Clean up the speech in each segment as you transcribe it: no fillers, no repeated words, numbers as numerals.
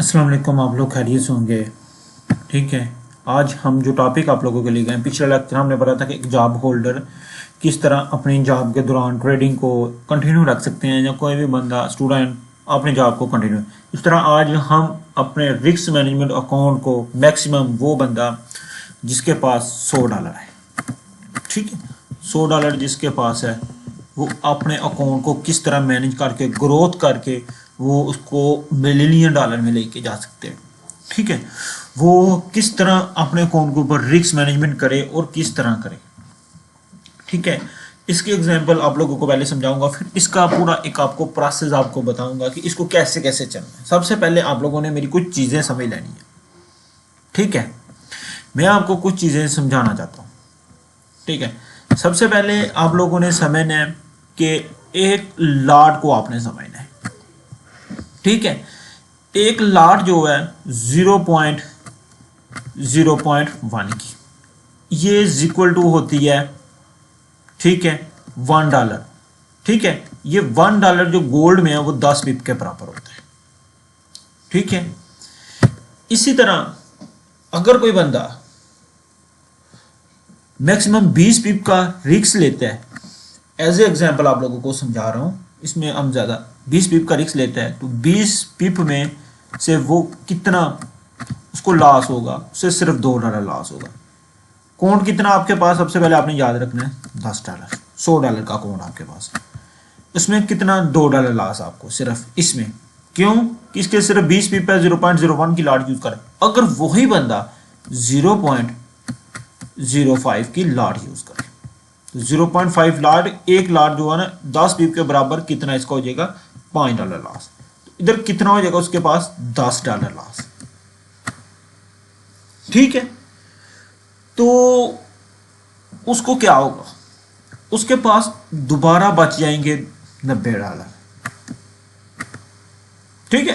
अस्सलाम वालेकुम। आप लोग खैरियत से होंगे? ठीक है। आज हम जो टॉपिक आप लोगों के लिए गए, पिछले लेक्चर हमने बताया था कि एक जॉब होल्डर किस तरह अपनी जॉब के दौरान ट्रेडिंग को कंटिन्यू रख सकते हैं, या कोई भी बंदा स्टूडेंट अपनी जॉब को कंटिन्यू। इस तरह आज हम अपने रिस्क मैनेजमेंट अकाउंट को मैक्सिमम वो बंदा जिसके पास $100 है, ठीक है, $100 जिसके पास है, वो अपने अकाउंट को किस तरह मैनेज करके ग्रोथ करके वो उसको मिलियन डॉलर में लेके जा सकते हैं। ठीक है, वो किस तरह अपने अकाउंट के ऊपर रिस्क मैनेजमेंट करे और किस तरह करे। ठीक है, इसके एग्जांपल आप लोगों को पहले समझाऊंगा, फिर इसका पूरा एक आपको प्रोसेस आपको बताऊंगा कि इसको कैसे कैसे चलना है। सबसे पहले आप लोगों ने मेरी कुछ चीज़ें समझ लेनी है। ठीक है, मैं आपको कुछ चीज़ें समझाना चाहता हूँ। ठीक है, सबसे पहले आप लोगों ने समझना है कि एक लाट को आपने समझना है। ठीक है, एक लाट जो है 0.0.1 की, ये इक्वल टू होती है, ठीक है, $1। ठीक है, ये $1 जो गोल्ड में है वो 10 पिप के बराबर होता है। ठीक है, इसी तरह अगर कोई बंदा मैक्सिमम 20 पिप का रिस्क लेता है, एज ए एग्जाम्पल आप लोगों को समझा रहा हूं, इसमें हम ज़्यादा 20 पिप का रिस्क लेता है, तो 20 पिप में से वो कितना उसको लॉस होगा, उससे सिर्फ $2 लॉस होगा। अकाउंट कितना आपके पास, सबसे पहले आपने याद रखना है $10, $100 का अकाउंट आपके पास, इसमें कितना $2 लॉस आपको सिर्फ इसमें। क्यों? इसके सिर्फ 20 पिप है, 0.01 की लाट यूज करे। अगर वही बंदा 0.05 की लाट यूज करे तो 0.5 लाट, एक लाट जो है ना 10 पिप के बराबर, कितना इसका हो जाएगा $5 लॉस। तो इधर कितना हो जाएगा उसके पास $10 लॉस। ठीक है, तो उसको क्या होगा, उसके पास दोबारा बच जाएंगे $90। ठीक है,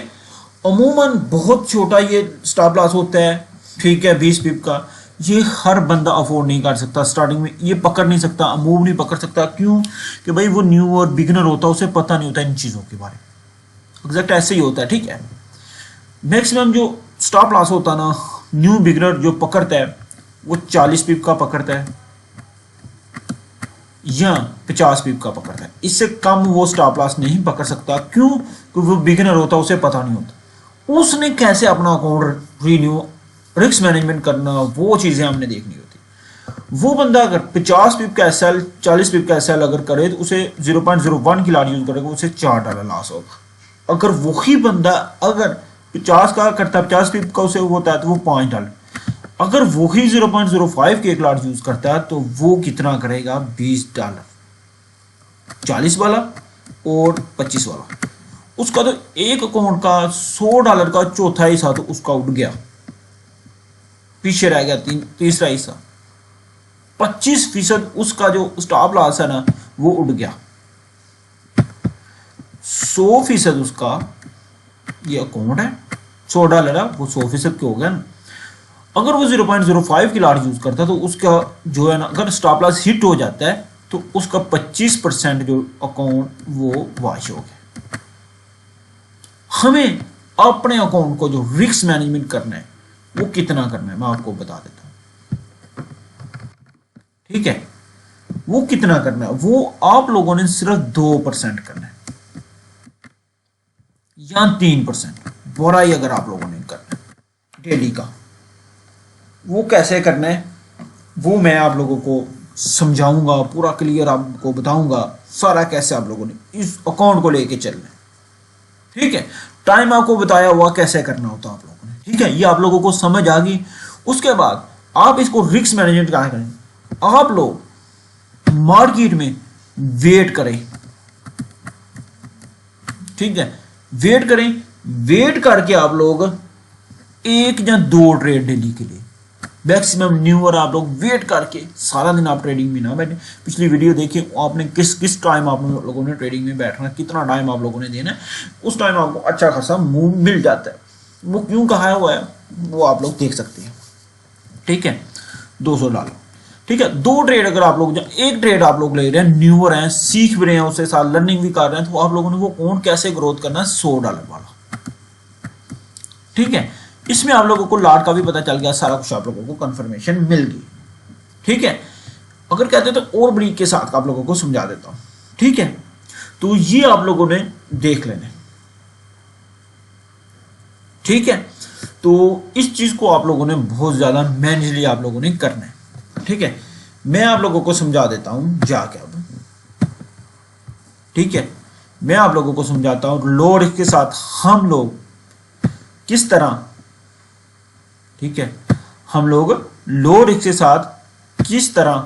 अमूमन बहुत छोटा ये स्टॉप लॉस होता है। ठीक है, 20 पिप का, ये हर बंदा अफोर्ड नहीं कर सकता, स्टार्टिंग में ये पकड़ नहीं सकता, मूव नहीं पकड़ सकता। क्यों? कि भाई वो न्यू और बिगनर होता है, उसे पता नहीं होता इन चीज़ों के बारे में। एग्जैक्ट ऐसे ही होता है। ठीक है, मैक्सिमम जो स्टॉप लॉस होता है ना, न्यू बिगनर जो पकड़ता है वो 40 पिप का पकड़ता है या 50 पिप का पकड़ता है, इससे कम वो स्टॉप लॉस नहीं पकड़ सकता। क्यों? क्योंकि वो बिगनर होता है, उसे पता नहीं होता उसने कैसे अपना अकाउंट रिन्यू, रिस्क मैनेजमेंट करना, वो चीज़ें हमने देखनी होती। वो बंदा अगर 50 पिप का एसएल, 40 पिप का एसएल अगर करे तो उसे 0.01 की लाट यूज करेगा, उसे $4 लॉस होगा। अगर वही बंदा अगर 50 का करता है, 50 पिप का उसे होता है, तो वो $5। अगर वही 0.05 की एक लाट यूज करता है तो वो कितना करेगा, $20, 40 वाला और 25 वाला। उसका तो एक अकाउंट का $100 का चौथा हिस्सा तो उसका उड़ गया, पीछे रह गया तीसरा हिस्सा। 25% उसका जो स्टॉप लॉस है ना वो उड़ गया। 100% उसका ये अकाउंट है, $100 है, वो 100% हो गया ना। अगर वो 0.05 की लाट यूज करता है तो उसका जो है ना, अगर स्टॉप लॉस हिट हो जाता है तो उसका 25% जो अकाउंट वो वॉश हो गया। हमें अपने अकाउंट को जो रिस्क मैनेजमेंट करना है वो कितना करना है मैं आपको बता देता हूं। ठीक है, वो कितना करना है, वो आप लोगों ने सिर्फ 2% करना है या 3%, बोरा ही अगर आप लोगों ने करना है डेली का। वो कैसे करना है वो मैं आप लोगों को समझाऊंगा, पूरा क्लियर आपको बताऊंगा सारा, कैसे आप लोगों ने इस अकाउंट को लेके चलना है। ठीक है, टाइम आपको बताया हुआ कैसे करना होता है आप लोगों ने। ठीक है, ये आप लोगों को समझ आ गई। उसके बाद आप इसको रिस्क मैनेजमेंट कहाँ करें, आप लोग मार्केट में वेट करें। ठीक है, वेट करें, वेट करके आप लोग 1 या 2 ट्रेड डेली के लिए मैक्सिमम न्यू, और आप लोग वेट करके सारा दिन आप ट्रेडिंग में ना बैठे। पिछली वीडियो देखिए आपने किस किस टाइम आप लोगों ने ट्रेडिंग में बैठना, कितना टाइम आप लोगों ने देना है, उस टाइम आपको अच्छा खासा मूव मिल जाता है। वो क्यों कहा हुआ है वो आप लोग देख सकते हैं। ठीक है, $200। ठीक है, 2 ट्रेड अगर आप लोग, एक ट्रेड आप लोग ले रहे हैं, न्यूअर हैं, सीख भी रहे हैं, उससे साथ लर्निंग भी कर रहे हैं, तो आप लोगों ने वो अकाउंट कैसे ग्रोथ करना है, $100 वाला। ठीक है, इसमें आप लोगों को लॉट का भी पता चल गया, सारा कुछ आप लोगों को कंफर्मेशन मिल गई। ठीक है, अगर कहते तो और ब्रीक के साथ आप लोगों को समझा देता हूं। ठीक है, तो ये आप लोगों ने देख लेना। ठीक है, तो इस चीज को आप लोगों ने बहुत ज्यादा मैनेजली आप लोगों ने करना है। ठीक है, मैं आप लोगों को समझा देता हूं जाके अब। ठीक है, मैं आप लोगों को समझाता हूं लो रिस्क के साथ हम लोग किस तरह, ठीक है, हम लोग लो रिस्क के साथ किस तरह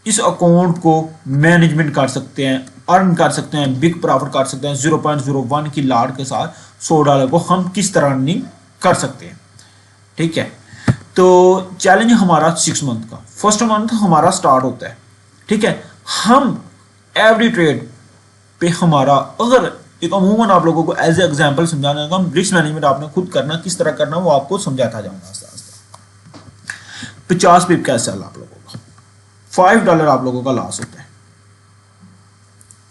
इस अकाउंट को मैनेजमेंट कर सकते हैं, अर्न कर सकते हैं, बिग प्रॉफिट कर सकते हैं। 0.01 की लाट के साथ $100 को हम किस तरह अर्निंग कर सकते हैं। ठीक है, तो चैलेंज हमारा 6 मंथ का, फर्स्ट मंथ हमारा स्टार्ट होता है। ठीक है, हम एवरी ट्रेड पे हमारा, अगर एक अमूमन आप लोगों को एज ए एग्जांपल समझाना होगा, रिस्क मैनेजमेंट आपने खुद करना, किस तरह करना वो आपको समझाता जाऊंगा आस्ते आस्ते। 50 पिप का सेल आप लोगों का, $5 आप लोगों का लॉस होता है।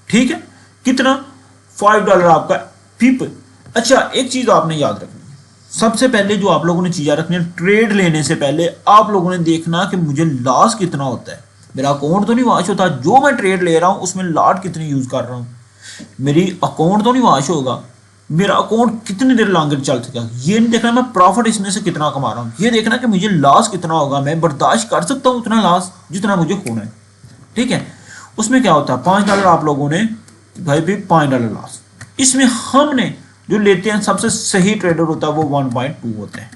ठीक है, कितना? $5 आपका पिप। अच्छा, एक चीज आपने याद रखनी है, सबसे पहले जो आप लोगों ने चीजें रखनी है, ट्रेड लेने से पहले आप लोगों ने देखना कि मुझे लॉस कितना होता है। मेरा अकाउंट तो नहीं वॉश होता, जो मैं ट्रेड ले रहा हूं उसमें लॉट कितनी यूज कर रहा हूं, मेरी अकाउंट तो नहीं वॉश होगा, मेरा अकाउंट कितनी देर लॉन्गर चल सकेगा, ये नहीं देखना मैं प्रॉफिट इसमें से कितना कमा रहा हूँ, ये देखना कि मुझे लॉस कितना होगा, मैं बर्दाश्त कर सकता हूँ उतना लॉस जितना मुझे होना है। ठीक है, उसमें क्या होता है, $5 आप लोगों ने भाई भी $5 लॉस। इसमें हमने जो लेते हैं सबसे सही ट्रेडर होता है वो 1.2 होता है,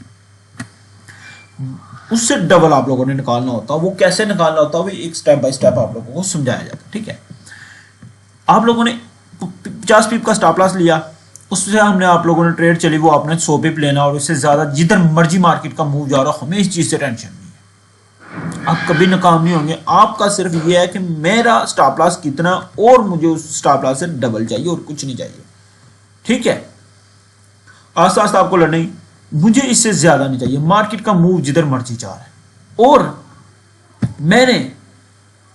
उससे डबल आप लोगों ने निकालना होता है। वो कैसे निकालना होता है वो एक स्टेप बाय स्टेप आप लोगों को समझाया जाता है। ठीक है, आप लोगों ने 50 पिप का स्टॉप लॉस लिया, उससे हमने आप लोगों ने ट्रेड चली, वो आपने 100 पिप लेना और इससे ज्यादा जिधर मर्जी मार्केट का मूव जा रहा हो, हमें इस चीज से टेंशन नहीं है, आप कभी नाकाम नहीं होंगे। आपका सिर्फ ये है कि मेरा स्टॉप लॉस कितना और मुझे उस स्टॉप लॉस से डबल चाहिए और कुछ नहीं चाहिए। ठीक है, आस्ता आस्ता आपको लड़ना ही, मुझे इससे ज्यादा नहीं चाहिए, मार्केट का मूव जिधर मर्जी जा रहा है और मैंने,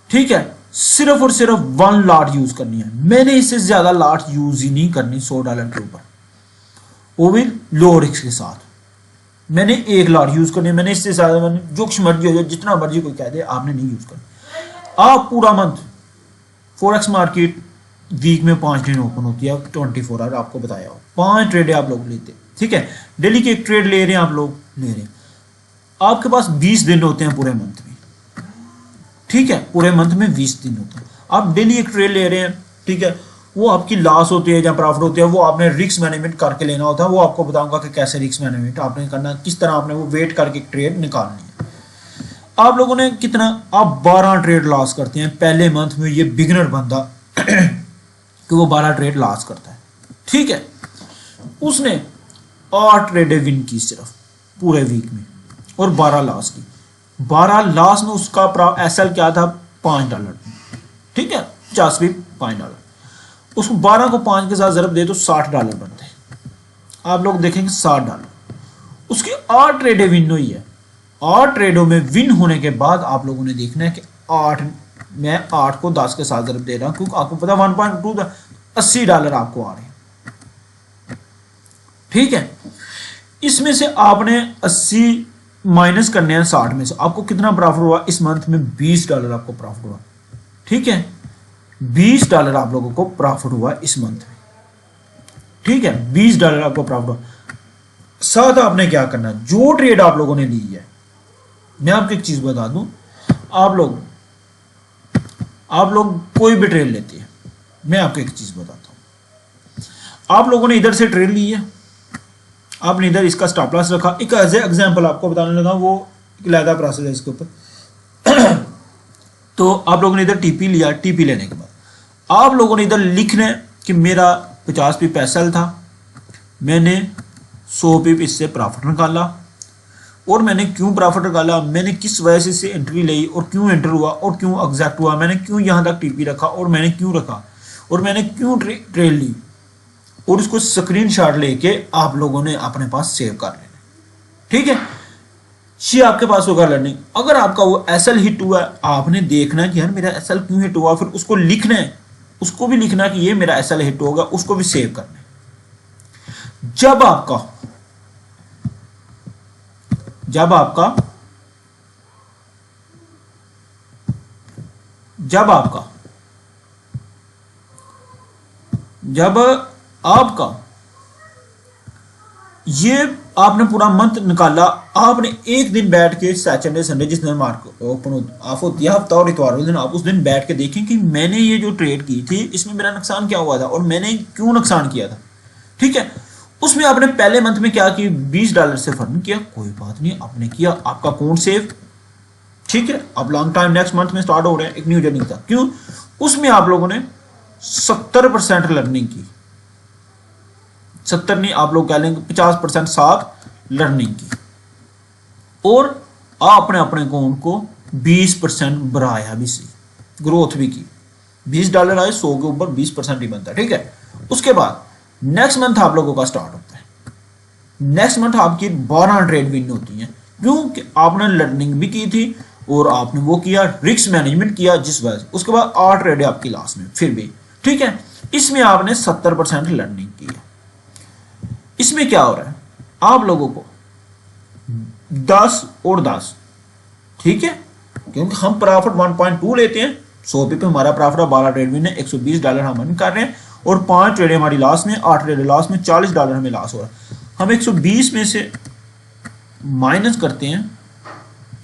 ठीक है, सिर्फ और सिर्फ 1 लॉट यूज करनी है, मैंने इससे ज्यादा लॉट यूज ही नहीं करनी $100 के ऊपर, वो भी लो रिस्क के साथ। मैंने 1 लॉट यूज करनी है, मैंने इससे ज्यादा, मैंने जो कुछ मर्जी हो जाए, जितना मर्जी कोई कह दे, आपने नहीं यूज करना। आप पूरा मंथ, फॉरेक्स मार्केट वीक में 5 दिन ओपन होती है, 24 आवर आपको बताया हो, 5 ट्रेड आप लोग लेते। ठीक है, डेली की 1 ट्रेड ले रहे हैं आप लोग, ले रहे हैं, आपके पास 20 दिन होते हैं पूरे मंथ में। ठीक है, पूरे मंथ में 20 दिन होते हैं, आप डेली 1 ट्रेड ले रहे हैं। ठीक है, वो आपकी लॉस होती है या प्रॉफिट होती है, वो आपने रिस्क मैनेजमेंट करके लेना होता है। वो आपको बताऊंगा कि कैसे रिस्क मैनेजमेंट आपने करना, किस तरह आपने वो वेट करके ट्रेड निकालनी है। आप लोगों ने कितना, आप 12 ट्रेड लॉस करते हैं पहले मंथ में, ये बिगिनर बंदा कि वो 12 ट्रेड लॉस करता है। ठीक है, उसने 8 ट्रेडें विन की सिर्फ पूरे वीक में और 12 लॉस की। 12 लॉस में उसका एसएल क्या था, $5। ठीक है, 50 भी $5, उसको 12 को 5 के साथ जरब दे तो $60 बनते हैं। आप लोग देखेंगे $60, उसकी 8 ट्रेडें विन हुई है। 8 ट्रेडों में विन होने के बाद आप लोगों ने देखना है कि 8, मैं 8 को 10 के साथ जरब दे रहा हूं, क्योंकि आपको पता 1.2 $80 आपको आ रहे हैं। ठीक है, इसमें से आपने 80 माइनस करने हैं 60 में से, आपको कितना प्रॉफिट हुआ इस मंथ में, $20 आपको प्रॉफिट हुआ। ठीक है, $20 आप लोगों को प्रॉफिट हुआ इस मंथ में। ठीक है, $20 आपको प्रॉफिट हुआ। साथ आपने क्या करना, जो ट्रेड आप लोगों ने ली है, मैं आपको एक चीज बता दूं, आप लोग कोई भी ट्रेड लेते हैं, मैं आपको एक चीज बताता हूं, आप लोगों ने इधर से ट्रेड ली है, आपने इधर इसका स्टॉप लॉस रखा, एक एज एग्जांपल आपको बताने लगा, वो एक लैदा प्रोसेस है इसके ऊपर। तो आप लोगों ने इधर टीपी लिया, टीपी लेने के बाद आप लोगों ने इधर लिखना है कि मेरा 50 पिप एसएल था, मैंने 100 पिप इससे प्रॉफिट निकाला, और मैंने क्यों प्रॉफिट निकाला, मैंने किस वजह से इससे एंट्री ली और क्यों एंटर हुआ और क्यों एग्जैक्ट हुआ, मैंने क्यों यहां तक टीपी रखा और मैंने क्यों रखा और मैंने क्यों ट्रेड ली, और उसको स्क्रीनशॉट लेके आप लोगों ने अपने पास सेव कर लेना। ठीक है, ये आपके पास होगा लर्निंग। अगर आपका वो एसएल हिट हुआ, आपने देखना है कि यार मेरा एसएल क्यों हिट हुआ, फिर उसको लिखना है, उसको भी लिखना है कि ये मेरा एसएल हिट होगा, उसको भी सेव करना है। जब आपका जब आपका जब आपका ये आपने पूरा मंथ निकाला, आपने एक दिन बैठ के सैटरडे संडे जिस दिन मार्केट ओपन ऑफ होती है हफ्ता और इतवार वाले दिन, आप उस दिन बैठ के देखें कि मैंने ये जो ट्रेड की थी इसमें मेरा नुकसान क्या हुआ था और मैंने क्यों नुकसान किया था। ठीक है, उसमें आपने पहले मंथ में क्या किया, $20 से फर्म किया, कोई बात नहीं, आपने किया, आपका अकाउंट सेव। ठीक है, अब लॉन्ग टाइम नेक्स्ट मंथ में स्टार्ट हो रहे हैं, एक न्यू जर्नी था, क्यों, उसमें आप लोगों ने 70% लर्निंग की, 70 नहीं आप लोग कह लेंगे 50% साथ लर्निंग की, और आपने अपने अकाउंट को 20% बढ़ाया भी, सी ग्रोथ भी की, $20 आए, 100 के ऊपर 20% ही बनता है। ठीक है, उसके बाद नेक्स्ट मंथ आप लोगों का स्टार्ट होता है, नेक्स्ट मंथ आपकी 12 ट्रेड विन होती हैं, क्योंकि आपने लर्निंग भी की थी और आपने वो किया, रिस्क मैनेजमेंट किया, जिस वजह से उसके बाद 8 ट्रेड है आपकी लास्ट में फिर भी। ठीक है, इसमें आपने 70% लर्निंग की है। इसमें क्या हो रहा है, आप लोगों को 10 और 10, ठीक है, क्योंकि हम प्रॉफिट 1.2 लेते हैं, 100 पे हमारा प्रॉफिट है, 12 ट्रेड विन है, $120 हम अर्न कर रहे हैं, और 5 ट्रेड हमारी लॉस में, 8 ट्रेड लॉस में, $40 हमें लॉस हो रहा है। हम 120 में से माइनस करते हैं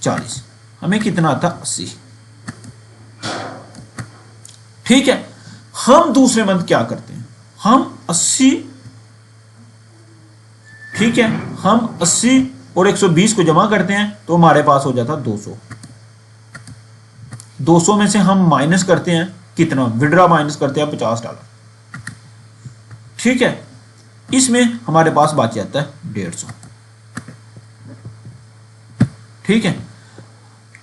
40, हमें कितना आता, 80। ठीक है, हम दूसरे मंथ क्या करते हैं, हम 80, ठीक है, हम 80 और 120 को जमा करते हैं तो हमारे पास हो जाता 200। 200 में से हम माइनस करते हैं कितना, विड्रा माइनस करते हैं $50। ठीक है, इसमें हमारे पास बच जाता है 150। ठीक है,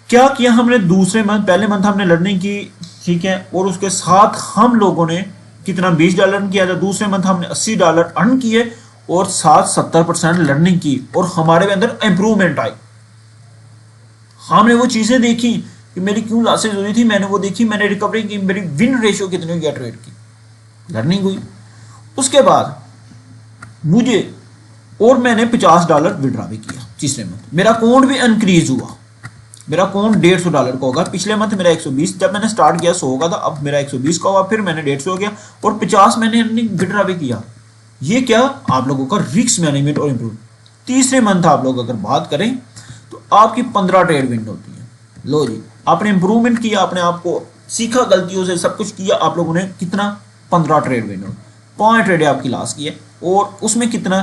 क्या किया हमने दूसरे मंथ, पहले मंथ हमने लर्निंग की, ठीक है, और उसके साथ हम लोगों ने कितना, $20 किया था, दूसरे मंथ हमने $80 अर्न किए और साथ 70% लर्निंग की, और हमारे अंदर इंप्रूवमेंट आई। हमने वो चीजें देखी कि मेरी क्यों लॉसेज हो रही थी, मैंने वो देखी, मैंने रिकवरी की, मेरी विन रेशियो कितनी हुई ट्रेड की, लर्निंग हुई। उसके बाद मुझे और मैंने $50 विड्रा भी किया तीसरे मंथ, मेरा अकाउंट भी इंक्रीज हुआ, मेरा अकाउंट $150 का होगा। पिछले मंथ मेरा 120, जब मैंने स्टार्ट किया 100 का था, अब मेरा 120 का हुआ, फिर मैंने 150 हो गया, और 50 मैंने विड्रा भी किया। ये क्या, आप लोगों का रिस्क मैनेजमेंट और इंप्रूव। तीसरे मंथ आप लोग अगर बात करें तो आपकी 15 ट्रेड विन होती है। लो जी, आपने इंप्रूवमेंट किया, आपने आपको सीखा, गलतियों से सब कुछ किया, आप लोगों ने कितना, 15 ट्रेड विन हो, 5 ट्रेड आपकी लॉस की है, और उसमें कितना,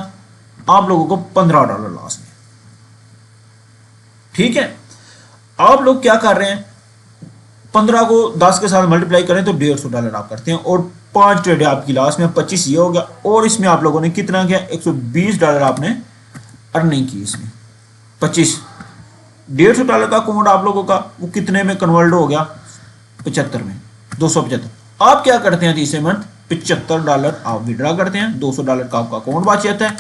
आप लोगों को $15 लॉस में। ठीक है, आप लोग क्या कर रहे हैं, 15 को 10 के साथ मल्टीप्लाई करें तो $150 आप करते हैं, और 5 ट्रेड आपकी लास्ट में 25 ये हो गया, और इसमें आप लोगों ने कितना किया, $120 आपने अर्निंग की, इसमें 25, $150 का अकाउंट आप लोगों का वो कितने में कन्वर्ट हो गया, 75 में, 275। आप क्या करते हैं तीसरे मंथ, $75 आप विड्रा करते हैं, $200 का आपका अकाउंट बच जाता है।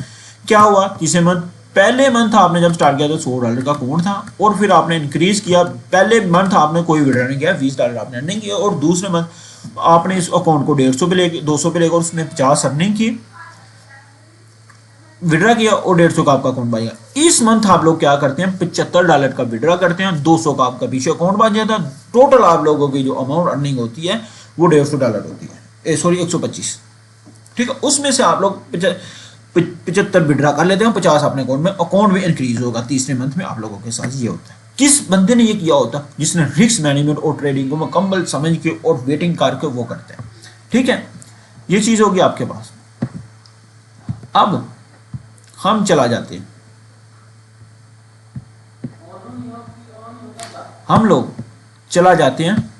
क्या हुआ तीसरे मंथ, पहले मंथ आपने जब स्टार्ट किया तो $100 का अकाउंट था, और फिर आपने इंक्रीज किया, पहले मंथ आपने कोई विड्रा नहीं किया, $20 आपने अर्निंग किया, और दूसरे मंथ आपने इस अकाउंट को 150 पे लेके 200 पे लेकर उसमें 50 अर्निंग की, विड्रा किया, और 150 का आपका अकाउंट बच गया। इस मंथ आप लोग क्या करते हैं, $75 का विड्रा करते हैं, 200 का आपका पीछे अकाउंट बच जाता है, टोटल आप लोगों की जो अमाउंट अर्निंग होती है वो $150 होती है, सॉरी 125। ठीक है, उसमें से आप लोग 75 विड्रा कर लेते हैं, 50 अपने अकाउंट में, अकाउंट भी इंक्रीज होगा तीसरे मंथ में। आप लोगों के साथ ये होता है। किस बंदे ने ये किया होता, जिसने रिस्क मैनेजमेंट और ट्रेडिंग को मुकम्मल समझ के और वेटिंग करके वो करते हैं। ठीक है, ये चीज होगी आपके पास। अब हम चला जाते हैं, हम लोग चला जाते हैं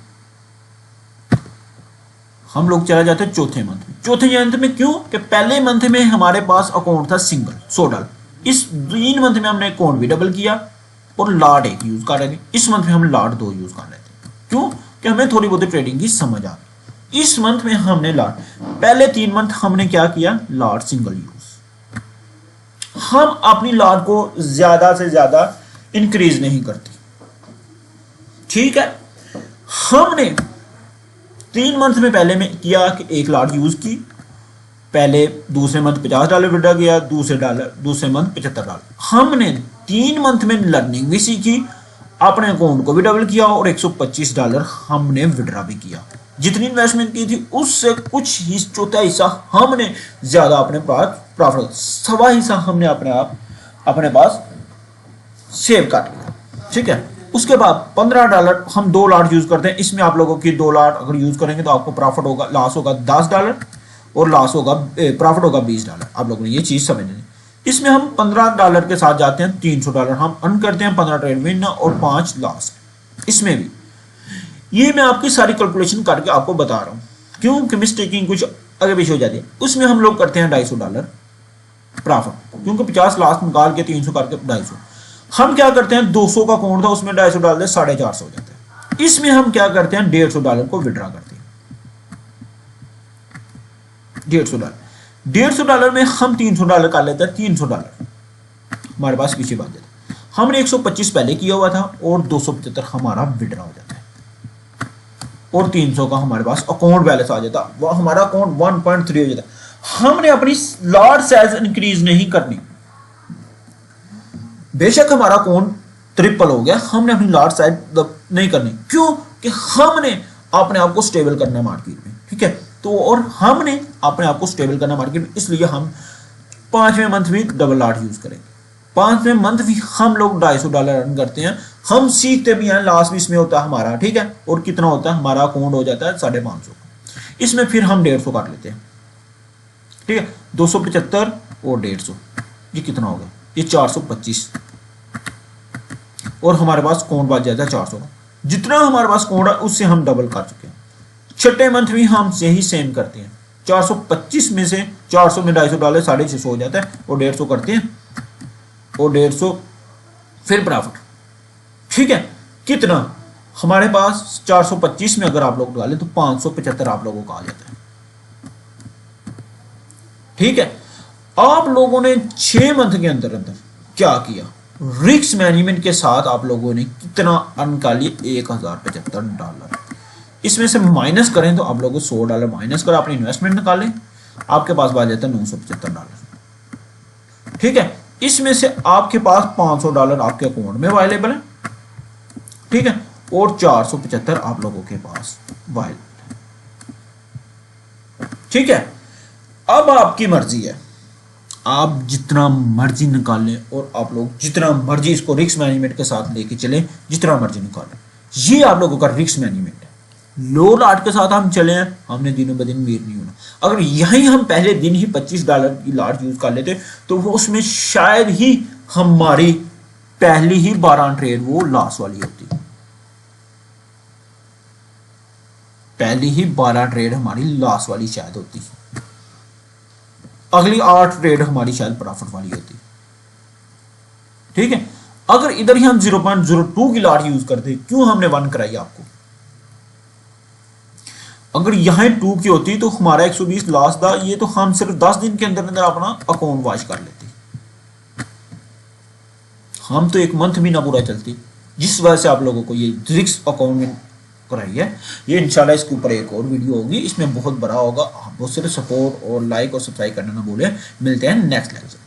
चौथे मंथ में। चौथे मंथ में क्यों, कि पहले मंथ में हमारे पास अकाउंट था सिंगल $100, इस 3 मंथ में हमने अकाउंट भी डबल किया और लाट 1 यूज कर रहे थे। इस मंथ में हम लाट 2 यूज कर रहे थे, क्यों, कि हमें थोड़ी बहुत ट्रेडिंग की समझ आ गई। इस मंथ में हमने लाट, पहले 3 मंथ हमने क्या किया, लाट सिंगल यूज। हम अपनी लाट को ज्यादा से ज्यादा इंक्रीज नहीं करते। ठीक है, हमने 3 मंथ में पहले में किया कि 1 लाट यूज की, पहले दूसरे मंथ $50 विड्रा किया, दूसरे मंथ $75। हमने 3 मंथ में लर्निंग भी सीखी, अपने अकाउंट को भी डबल किया और $125 हमने विड्रा भी किया। जितनी इन्वेस्टमेंट की थी उससे कुछ ही चौथा हिस्सा हमने ज्यादा अपने पास प्रॉफिट, सवा हिस्सा हमने अपने पास सेव कर लिया। ठीक है, उसके बाद $15 हम 2 लॉट यूज करते हैं। इसमें आप लोगों की 2 लॉट अगर यूज करेंगे तो आपको प्रॉफिट होगा, लॉस होगा $10 और लॉस होगा, प्रॉफिट होगा $20। आप लोगों ने ये चीज समझनी। इसमें हम $15 के साथ जाते हैं, $300 हम अर्न करते हैं, 15 ट्रेड विन और 5 लॉस। इसमें भी ये मैं आपकी सारी कैलकुलेशन करके आपको बता रहा हूं, क्योंकि मिस्टेकिंग कुछ आगे पीछे हो जाती है। उसमें हम लोग करते हैं $250 प्रॉफिट, क्योंकि 50 लास्ट निकाल के 300 करके 250। हम क्या करते हैं, 200 का अकाउंट था उसमें 250 डाल दे, 450 हो जाता है। इसमें हम क्या करते हैं, $150 को विड्रा करते हैं। $150 में हम $300 कर लेते हैं। $300 हमारे पास पीछे बच जाता है। हमने 125 पहले किया हुआ था और 275 हमारा विड्रा हो जाता है और 300 का हमारे पास अकाउंट बैलेंस आ जाता है। वो हमारा अकाउंट 1.3 हो जाता है। हमने अपनी लॉट साइज इंक्रीज नहीं करनी, बेशक हमारा अकाउंट ट्रिपल हो गया, हमने अपनी लॉट साइज नहीं करनी। क्यों कि हमने अपने आप को स्टेबल करना है मार्केट में। ठीक है, तो और हमने अपने आप को स्टेबल करना मार्केट में, इसलिए हम 5वें मंथ भी डबल लॉट यूज करेंगे। 5वें मंथ भी हम लोग $250 अर्न करते हैं। हम सीखते भी हैं, लास्ट भी इसमें होता है हमारा। ठीक है, और कितना होता है हमारा अकाउंट हो जाता है 550। इसमें फिर हम 150 कर लेते हैं। ठीक है, 275 और 150, ये कितना हो गया, ये 425 और हमारे पास अकाउंट बच जाता है 400 का। जितना हमारे पास अकाउंट है उससे हम डबल कर चुके हैं। 6ठे मंथ भी हम से ही सेम करते हैं। 425 में से 400 में $250 650 हो जाता है और 150 करते हैं और 150 फिर प्रॉफिट। ठीक है, कितना हमारे पास 425 में अगर आप लोग डालें तो 575 आप लोगों का आ जाता है। ठीक है, आप लोगों ने 6 मंथ के अंदर अंदर क्या किया, रिस्क मैनेजमेंट के साथ आप लोगों ने कितना अर्न कर लिया, $1075। इसमें से माइनस करें तो आप लोगों को $100 माइनस कर अपनी इन्वेस्टमेंट निकालें, आपके पास बच जाता है $975। ठीक है, इसमें से आपके पास $500 आपके अकाउंट में अवेलेबल है। ठीक है, और 475 आप लोगों के पास अवेलेबल है। ठीक है, अब आपकी मर्जी है, आप जितना मर्जी निकालें और आप लोग जितना मर्जी इसको रिस्क मैनेजमेंट के साथ लेके चलें, जितना मर्जी निकालें। ये आप लोगों का रिस्क मैनेजमेंट है। लो लाट के साथ हम चले हैं, हमने दिनों ब दिन मीर नहीं होना। अगर यही हम पहले दिन ही $25 की लाट यूज कर लेते तो वो उसमें शायद ही हमारी पहली ही 12 ट्रेड वो लॉस वाली होती, पहली ही 12 ट्रेड हमारी लॉस वाली शायद होती, अगली 8 ट्रेड हमारी शायद प्रॉफिट वाली होती। ठीक है, अगर इधर ही हम 0.02 की लाट यूज करते, क्यों हमने 1 कराई आपको, अगर यहां 2 की होती तो हमारा 120 लॉस था, ये तो हम सिर्फ 10 दिन के अंदर अंदर अपना अकाउंट वॉश कर लेते, हम तो 1 मंथ भी ना पूरा चलती। जिस वजह से आप लोगों को ये रिस्क अकाउंट में कराई है। ये इंशाल्लाह इसके ऊपर एक और वीडियो होगी, इसमें बहुत बड़ा होगा। आप बहुत सारे सपोर्ट और लाइक और सब्सक्राइब करना ना भूलें। मिलते हैं नेक्स्ट लेक्चर।